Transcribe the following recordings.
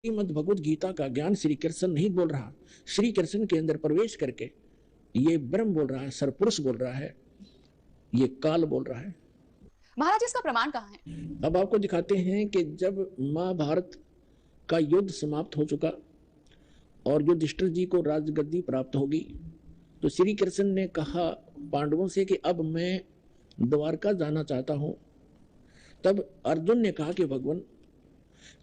श्रीमद् भगवद गीता का ज्ञान श्री कृष्ण नहीं बोल रहा, श्री कृष्ण के अंदर प्रवेश करके ये ब्रह्म बोल रहा है, सरपुरुष बोल रहा है, ये काल बोल रहा है। महाराज इसका प्रमाण कहाँ है? अब आपको दिखाते हैं कि जब महाभारत का युद्ध समाप्त हो चुका और युधिष्ठिर जी को राजगद्दी प्राप्त होगी, तो श्री कृष्ण ने कहा पांडवों से कि अब मैं द्वारका जाना चाहता हूं। तब अर्जुन ने कहा कि भगवान,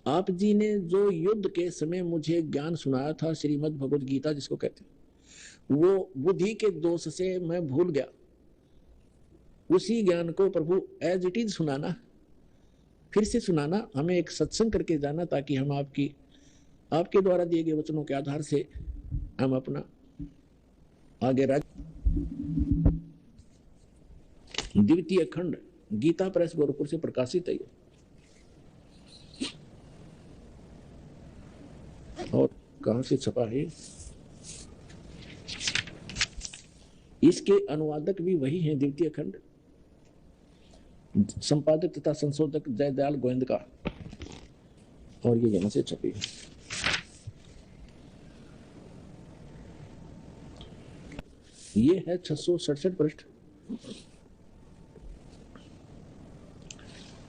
आप जी ने जो युद्ध के समय मुझे ज्ञान सुनाया था, श्रीमद् भगवद गीता जिसको कहते हैं, वो बुद्धि के दोष से मैं भूल गया। उसी ज्ञान को प्रभु एज इट इज सुनाना, फिर से सुनाना, हमें एक सत्संग करके जाना, ताकि हम आपके द्वारा दिए गए वचनों के आधार से हम अपना आगे द्वितीय खंड गीता प्रेस गोरखपुर से प्रकाशित है और कहां से छपा है, इसके अनुवादक भी वही हैं, द्वितीय खंड, संपादक तथा संशोधक जयदयाल गोविंद का, और ये यहां से छपी है। ये है 667 पृष्ठ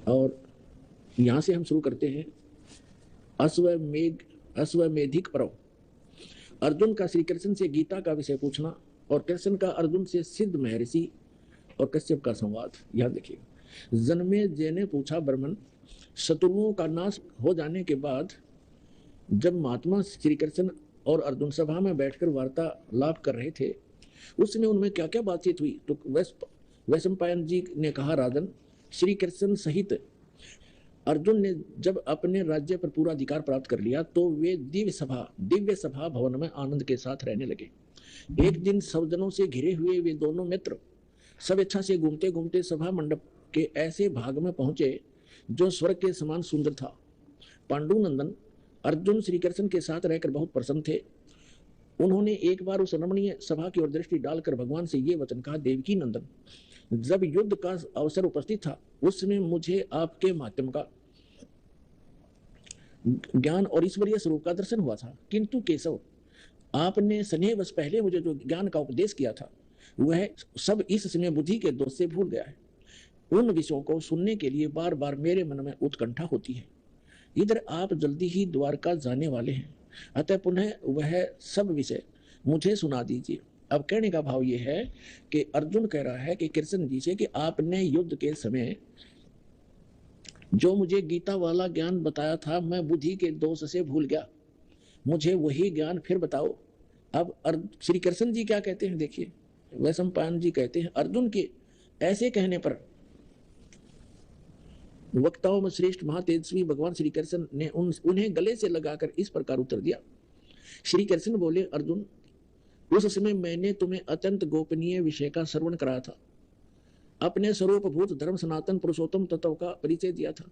और यहां से हम शुरू करते हैं। अश्वमेधिक पर्व, अर्जुन का श्री कृष्ण से गीता का विषय पूछना और कृष्ण का अर्जुन से सिद्ध महर्षि और कश्यप का संवाद। यहां देखिए, जन्मेजय ने पूछा, ब्राह्मण, शत्रुओं का नाश हो जाने के बाद जब महात्मा श्री कृष्ण और अर्जुन सभा में बैठकर वार्तालाप कर रहे थे, उस समय उनमें क्या क्या बातचीत हुई? तो वैशंपायन जी ने कहा, राजन, श्री कृष्ण सहित अर्जुन ने जब अपने राज्य पर पूरा अधिकार प्राप्त कर लिया तो वे दिव्य सभा भवन में आनंद के साथ रहने लगे। एक दिन सज्जनों से घिरे हुए वे दोनों मित्र स्वेच्छा से घूमते घूमते सभा मंडप के ऐसे भाग में पहुंचे जो स्वर्ग के समान सुंदर था। पांडुनंदन अर्जुन श्री कृष्ण के साथ रहकर बहुत प्रसन्न थे। उन्होंने एक बार उस रमणीय सभा की ओर दृष्टि डालकर भगवान से ये वचन कहा, देवकी नंदन, जब युद्ध का अवसर उपस्थित था उस समय मुझे आपके माध्यम का ज्ञान और ईश्वरीय स्वरूप का दर्शन हुआ था, किंतु केशव, आपने स्नेहवश पहले मुझे जो ज्ञान का उपदेश किया था वह सब इस समय बुद्धि के दोष से भूल गया है। उन विषयों को सुनने के लिए बार बार मेरे मन में उत्कंठा होती है। इधर आप जल्दी ही द्वारका जाने वाले हैं, अतः पुनः वह सब विषय मुझे सुना दीजिए। अब कहने का भाव यह है कि अर्जुन कह रहा है कि कृष्ण जी से कि आपने युद्ध के समय जो मुझे गीता वाला ज्ञान बताया था मैं बुद्धि के दोष से भूल गया, मुझे वही ज्ञान फिर बताओ। अब श्री कृष्ण जी क्या कहते हैं, देखिए, वैशंपायन जी कहते हैं, अर्जुन के ऐसे कहने पर वक्ताओं में श्रेष्ठ महातेजस्वी भगवान श्री कृष्ण ने उन्हें गले से लगाकर इस प्रकार उत्तर दिया। श्री कृष्ण बोले, अर्जुन, उस समय मैंने तुम्हें अत्यंत गोपनीय विषय का श्रवण कराया था, अपने स्वरूपभूत धर्म सनातन पुरुषोत्तम तत्व का परिचय दिया था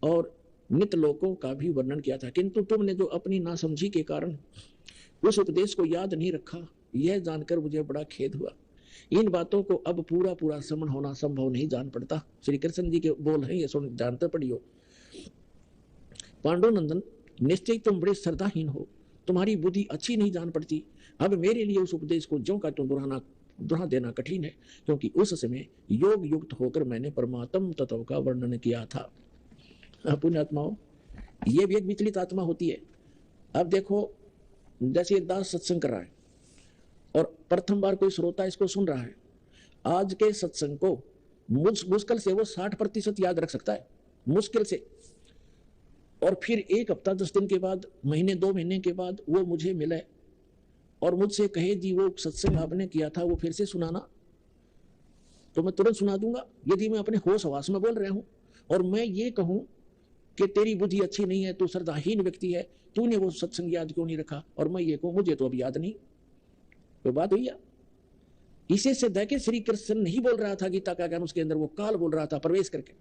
और नित्य लोकों का भी वर्णन किया था, किंतु तुमने जो अपनी नासमझी के कारण उस उपदेश को याद नहीं रखा, यह जानकर मुझे बड़ा खेद हुआ। इन बातों को अब पूरा पूरा समझ होना संभव नहीं जान पड़ता। श्री कृष्ण जी के बोल हैं, ये सुन जानते पढ़ियो। पांडुनंदन, निश्चय तुम बड़े श्रद्धाहीन हो, तुम्हारी बुद्धि अच्छी नहीं जान पड़ती। अब मेरे लिए उस उपदेश को ज्यों का त्यों दोहरा देना कठिन है, क्योंकि उस समय योग युक्त होकर मैंने परमात्म तत्व का वर्णन किया था। पुण्यात्माओं, ये भी एक विचलित आत्मा होती है। अब देखो, जैसे दास सत्संग कर रहा है और प्रथम बार कोई श्रोता इसको सुन रहा है, आज के सत्संग को मुश्किल से वो 60% याद रख सकता है, मुश्किल से। और फिर एक हफ्ता 10 दिन के बाद, महीने 2 महीने के बाद वो मुझे मिले और मुझसे कहे, जी वो सत्संग आपने किया था वो फिर से सुनाना, तो मैं तुरंत सुना दूंगा। यदि मैं अपने होश हवास में बोल रहा हूं और मैं ये कहूं कि तेरी बुद्धि अच्छी नहीं है, तू श्रद्धाहीन व्यक्ति है, तूने वो सत्संग याद क्यों नहीं रखा, और मैं ये कहूं मुझे तो अब याद नहीं, तो बात हुई। इसे सिद्ध है कि श्री कृष्ण नहीं बोल रहा था गीता का ज्ञान, उसके अंदर वो काल बोल रहा था प्रवेश करके।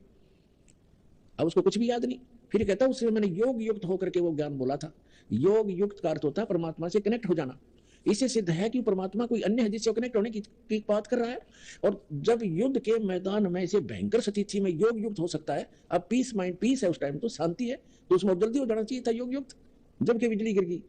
अब उसको कुछ भी याद नहीं। फिर कहता उससे मैंने योग युक्त होकर के वो ज्ञान बोला था। योग युक्त का अर्थ होता है परमात्मा से कनेक्ट हो जाना। इससे सिद्ध है कि परमात्मा कोई अन्य है जिससे कनेक्ट होने की बात कर रहा है। और जब युद्ध के मैदान में इसे भयंकर स्थिति में योग युक्त हो सकता है, अब पीस माइंड पीस है, उस टाइम तो शांति है, तो उसमें जल्दी हो जाना चाहिए था योग युक्त, जबकि बिजली गिर गई।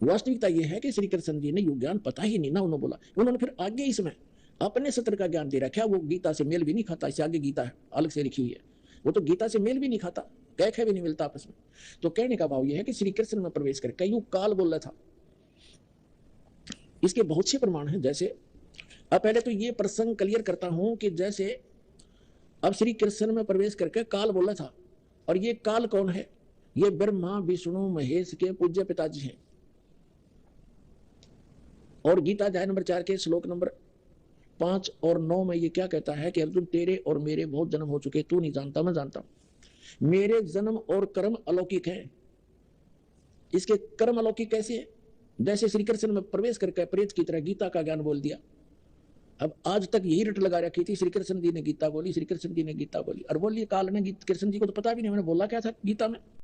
वास्तविकता यह है कि श्री कृष्ण जी ने योग ज्ञान पता ही नहीं ना, उन्होंने बोला, उन्होंने फिर आगे इसमें अपने सत्र का ज्ञान दे रखा है, वो गीता से मेल भी नहीं खाता। इससे आगे गीता है अलग से लिखी हुई है, वो तो गीता से मेल भी नहीं खाता, कैख भी नहीं मिलता आपस में। तो कहने का भाव यह है कि श्री कृष्ण में प्रवेश करके यूं काल बोल रहा था। इसके बहुत से प्रमाण हैं। जैसे अब पहले तो ये प्रसंग क्लियर करता हूं कि जैसे अब श्री कृष्ण में प्रवेश करके काल बोला था, और ये काल कौन है? ये ब्रह्मा विष्णु महेश के पूज्य पिताजी हैं। और गीता अध्याय नंबर 4 के श्लोक नंबर 5 और 9 में ये क्या कहता है कि अर्जुन तेरे और मेरे बहुत जन्म हो चुके, तू नहीं जानता मैं जानता हूं। मेरे जन्म और कर्म अलौकिक हैं। इसके कर्म अलौकिक कैसे है? जैसे श्री कृष्ण में प्रवेश करके प्रेत की तरह गीता का ज्ञान बोल दिया। अब आज तक यही रट लगा रखी थी, श्री कृष्ण जी ने गीता बोली, श्री कृष्ण जी ने गीता बोली, और बोली काल ने कृष्ण जी को तो पता भी नहीं मैंने बोला क्या था गीता में।